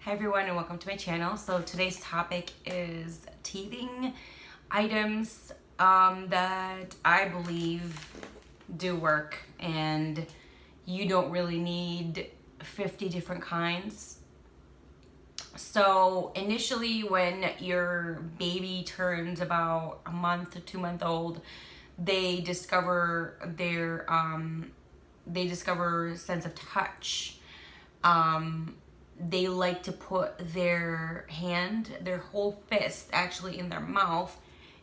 Hi everyone and welcome to my channel. So today's topic is teething items that I believe do work, and you don't really need 50 different kinds. So initially when your baby turns about a month to 2 month old, they discover their sense of touch. They like to put their whole fist actually in their mouth,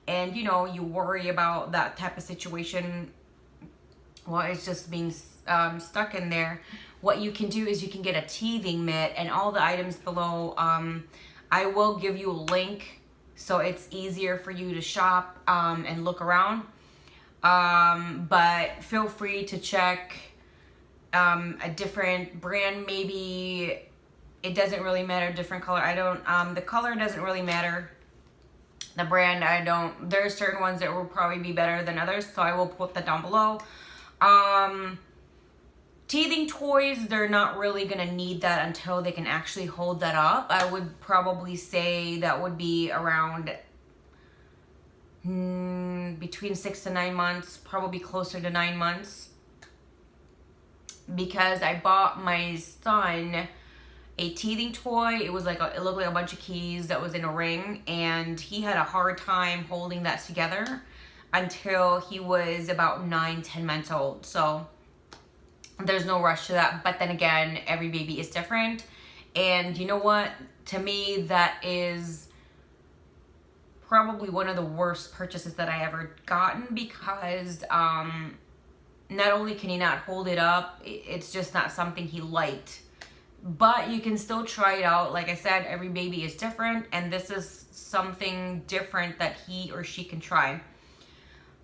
and you know, you worry about that type of situation while it's just being stuck in there. What you can do is you can get a teething mitt, and all the items below, I will give you a link so it's easier for you to shop and look around, but feel free to check a different brand. Maybe it doesn't really matter, different color. The color doesn't really matter. The brand, there are certain ones that will probably be better than others, so I will put that down below. Teething toys, they're not really gonna need that until they can actually hold that up. I would probably say that would be around between 6 to 9 months, probably closer to 9 months. Because I bought my son a teething toy. It looked like a bunch of keys that was in a ring, and he had a hard time holding that together until he was about 9-10 months old. So there's no rush to that, but then again, every baby is different. And you know what, to me, that is probably one of the worst purchases that I ever gotten, because not only can he not hold it up, it's just not something he liked. But you can still try it out. Like I said, every baby is different, and this is something different that he or she can try.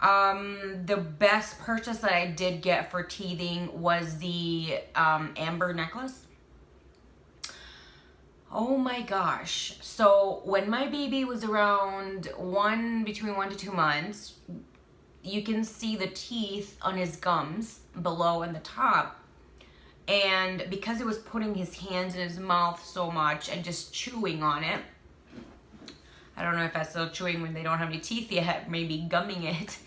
The best purchase that I did get for teething was the amber necklace. Oh my gosh. So when my baby was around between 1 to 2 months, you can see the teeth on his gums below and the top. And because it was putting his hands in his mouth so much and just chewing on it, I don't know if that's still chewing when they don't have any teeth yet, maybe gumming it.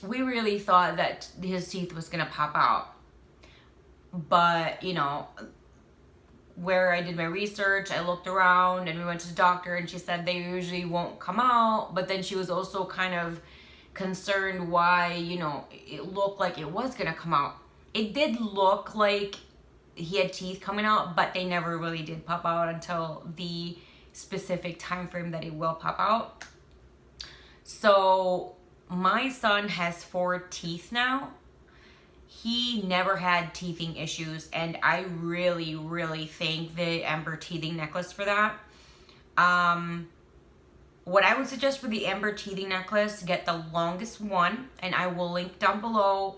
We really thought that his teeth was gonna pop out. But, you know, where I did my research, I looked around and we went to the doctor, and she said they usually won't come out. But then she was also kind of concerned why, you know, it looked like it was gonna come out. It did look like he had teeth coming out, but they never really did pop out until the specific time frame that it will pop out. So my son has 4 teeth now. He never had teething issues, and I really, really thank the amber teething necklace for that. What I would suggest for the amber teething necklace, get the longest one, and I will link down below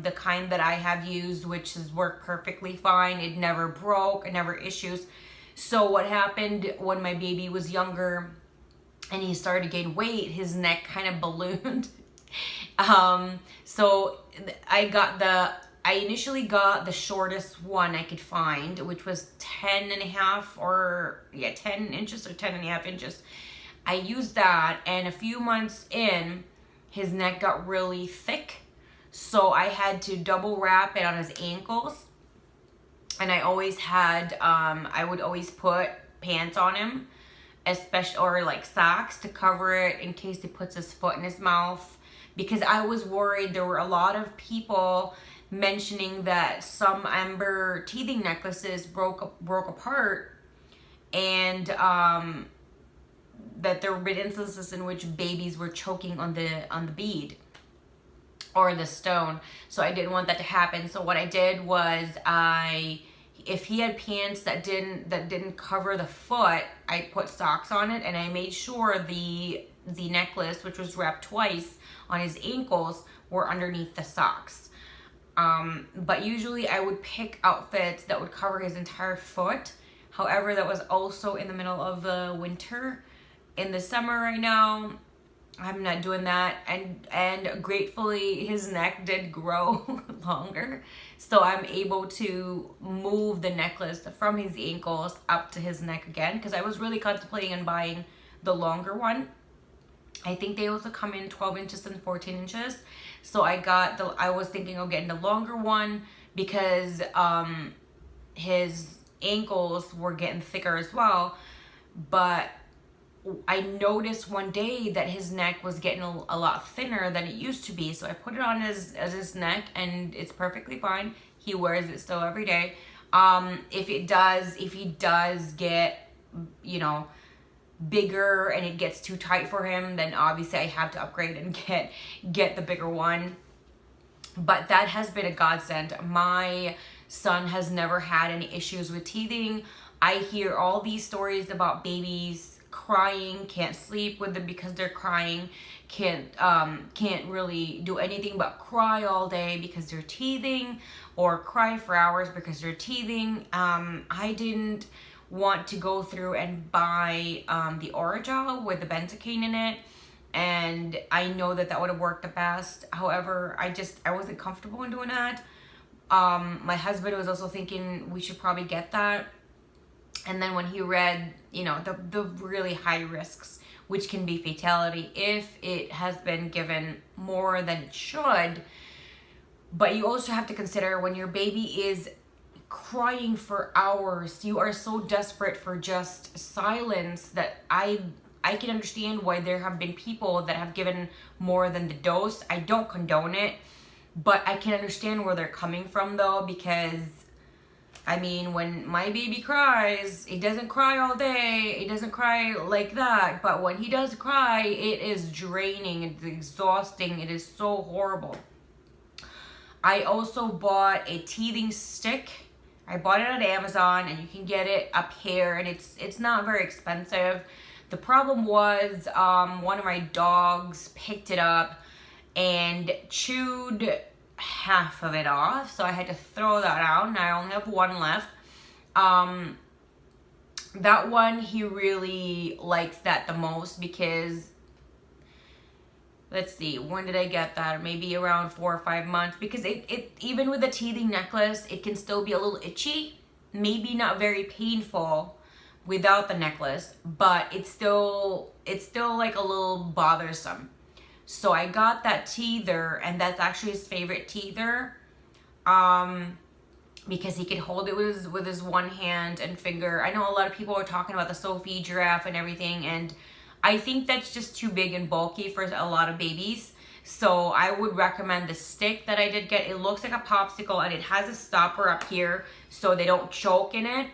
the kind that I have used, which has worked perfectly fine. It never broke, it never issues. So what happened when my baby was younger and he started to gain weight, his neck kind of ballooned. So I initially got the shortest one I could find, which was 10 inches or 10 and a half inches. I used that, and a few months in, his neck got really thick, so I had to double wrap it on his ankles. And I always had, I would always put pants on him, or like socks to cover it in case he puts his foot in his mouth, because I was worried. There were a lot of people mentioning that some amber teething necklaces broke apart, and that there have been instances in which babies were choking on the bead or the stone. So I didn't want that to happen. So what I did was, if he had pants that didn't cover the foot, I put socks on it, and I made sure the necklace, which was wrapped twice on his ankles, were underneath the socks. But usually I would pick outfits that would cover his entire foot. However, that was also in the middle of the winter. In the summer right now, I'm not doing that. And gratefully his neck did grow longer, so I'm able to move the necklace from his ankles up to his neck again, because I was really contemplating on buying the longer one. I think they also come in 12 inches and 14 inches. So I was thinking of getting the longer one because his ankles were getting thicker as well. But I noticed one day that his neck was getting a lot thinner than it used to be. So I put it on his neck, and it's perfectly fine. He wears it still every day. If he does get, you know, bigger and it gets too tight for him, then obviously I have to upgrade and get the bigger one. But that has been a godsend. My son has never had any issues with teething. I hear all these stories about babies crying, can't sleep with them because they're crying, can't really do anything but cry all day because they're teething, or cry for hours because they're teething. I didn't want to go through and buy the Orajel with the benzocaine in it, and I know that would have worked the best. However, I wasn't comfortable in doing that. My husband was also thinking we should probably get that, and then when he read, you know, the really high risks, which can be fatality if it has been given more than it should. But you also have to consider when your baby is crying for hours, you are so desperate for just silence that I can understand why there have been people that have given more than the dose. I don't condone it, but I can understand where they're coming from though, because I mean, when my baby cries, he doesn't cry all day, he doesn't cry like that, but when he does cry, it is draining, it's exhausting, it is so horrible. I also bought a teething stick. I bought it at Amazon, and you can get it up here, and it's not very expensive. The problem was one of my dogs picked it up and chewed half of it off, so I had to throw that out, and I only have one left. That one, he really likes that the most because, let's see, when did I get that? Maybe around 4 or 5 months, because it even with the teething necklace, it can still be a little itchy, maybe not very painful without the necklace, but it's still like a little bothersome. So I got that teether, and that's actually his favorite teether, because he could hold it with his one hand and finger. I know a lot of people are talking about the Sophie giraffe and everything, and I think that's just too big and bulky for a lot of babies. So I would recommend the stick that I did get. It looks like a popsicle, and it has a stopper up here so they don't choke in it.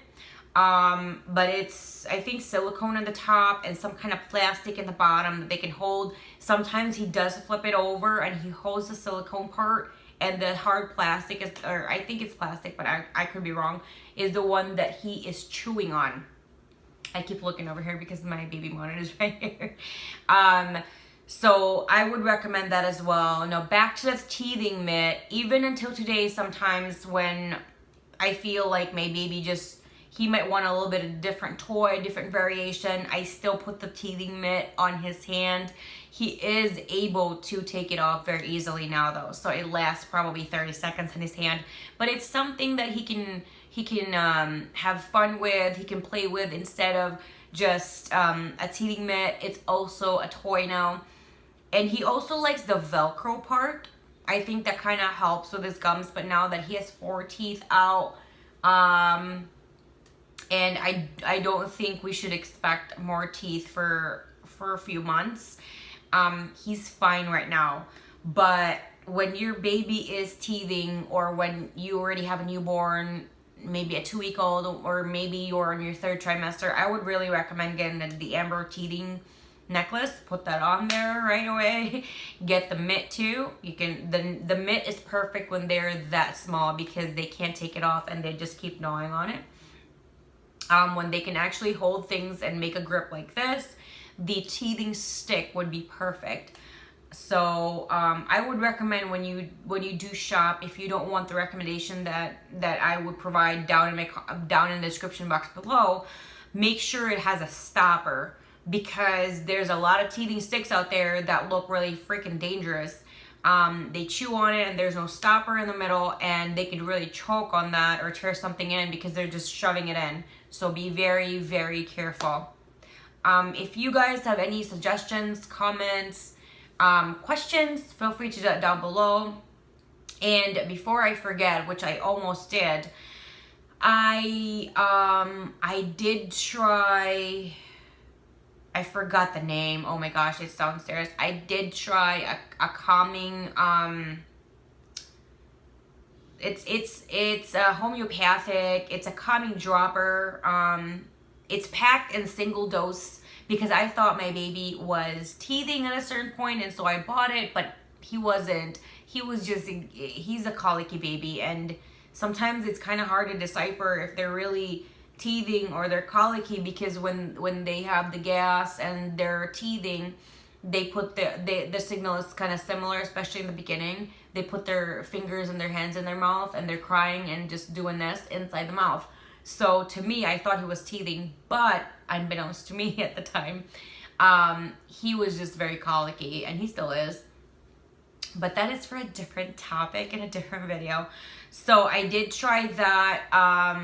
But it's, I think, silicone on the top and some kind of plastic in the bottom that they can hold. Sometimes he does flip it over and he holds the silicone part, and the hard plastic is, or I think it's plastic, but I could be wrong, is the one that he is chewing on. I keep looking over here because my baby monitor is right here. So I would recommend that as well. Now back to the teething mitt. Even until today, sometimes when I feel like my baby he might want a little bit of different toy, different variation, I still put the teething mitt on his hand. He is able to take it off very easily now though, so it lasts probably 30 seconds in his hand. But it's something that he can have fun with, he can play with instead of just a teething mitt. It's also a toy now. And he also likes the Velcro part. I think that kind of helps with his gums, but now that he has 4 teeth out, and I don't think we should expect more teeth for a few months. He's fine right now. But when your baby is teething, or when you already have a newborn, maybe a 2-week-old, or maybe you're in your 3rd trimester, I would really recommend getting the Amber teething necklace. Put that on there right away. Get the mitt too. You can, the mitt is perfect when they're that small because they can't take it off and they just keep gnawing on it. When they can actually hold things and make a grip like this, the teething stick would be perfect. So I would recommend when you do shop, if you don't want the recommendation that I would provide down in the description box below, make sure it has a stopper, because there's a lot of teething sticks out there that look really freaking dangerous. They chew on it and there's no stopper in the middle, and they could really choke on that or tear something in because they're just shoving it in. So be very, very careful. If you guys have any suggestions, comments, questions, feel free to do that down below. And before I forget, which I almost did, I did try, I forgot the name. Oh my gosh, it's downstairs. I did try a calming, it's a homeopathic, it's a calming dropper. It's packed in single dose because I thought my baby was teething at a certain point, and so I bought it, but he wasn't. He was just, he's a colicky baby, and sometimes it's kind of hard to decipher if they're really teething or they're colicky, because when they have the gas and they're teething, they put the signal is kind of similar, especially in the beginning. They put their fingers and their hands in their mouth and they're crying and just doing this inside the mouth. So to me, I thought he was teething, but unbeknownst to me at the time, he was just very colicky, and he still is. But that is for a different topic and a different video. So I did try that.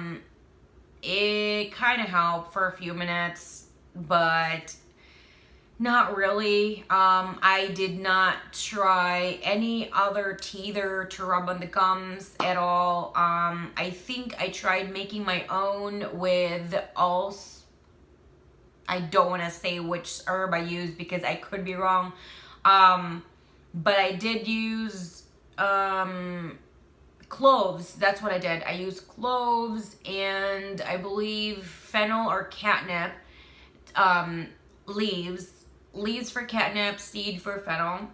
It kind of helped for a few minutes, but not really. I did not try any other teether to rub on the gums at all. I think I tried making my own with I don't want to say which herb I used because I could be wrong. But I did use cloves. That's what I did. I used cloves and I believe fennel or catnip leaves for catnip, seed for fennel,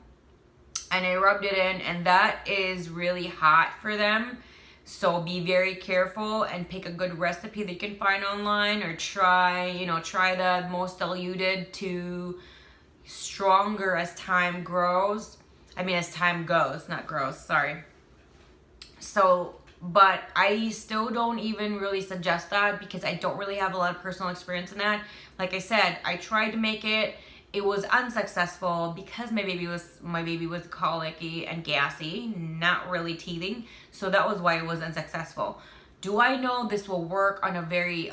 and I rubbed it in, and that is really hot for them. So be very careful and pick a good recipe that you can find online, or try the most diluted to stronger as time grows. I mean, as time goes, not grows, sorry. So, but I still don't even really suggest that because I don't really have a lot of personal experience in that. Like I said, I tried to make it. It was unsuccessful because my baby was colicky and gassy, not really teething. So that was why it was unsuccessful. Do I know this will work on a very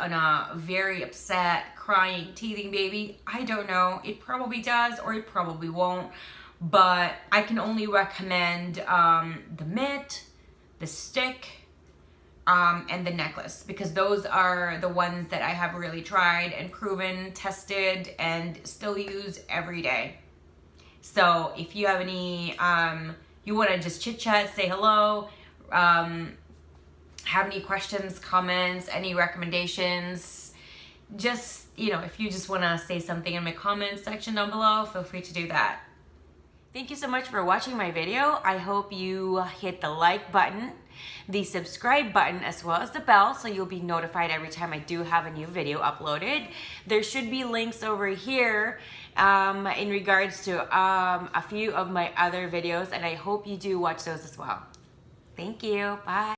upset, crying, teething baby? I don't know. It probably does, or it probably won't. But I can only recommend the mitt, the stick, and the necklace, because those are the ones that I have really tried and proven, tested, and still use every day. So if you have any, you want to just chit chat, say hello, have any questions, comments, any recommendations, just, if you just want to say something in my comments section down below, feel free to do that. Thank you so much for watching my video. I hope you hit the like button, the subscribe button, as well as the bell, so you'll be notified every time I do have a new video uploaded. There should be links over here in regards to a few of my other videos, and I hope you do watch those as well. Thank you. Bye.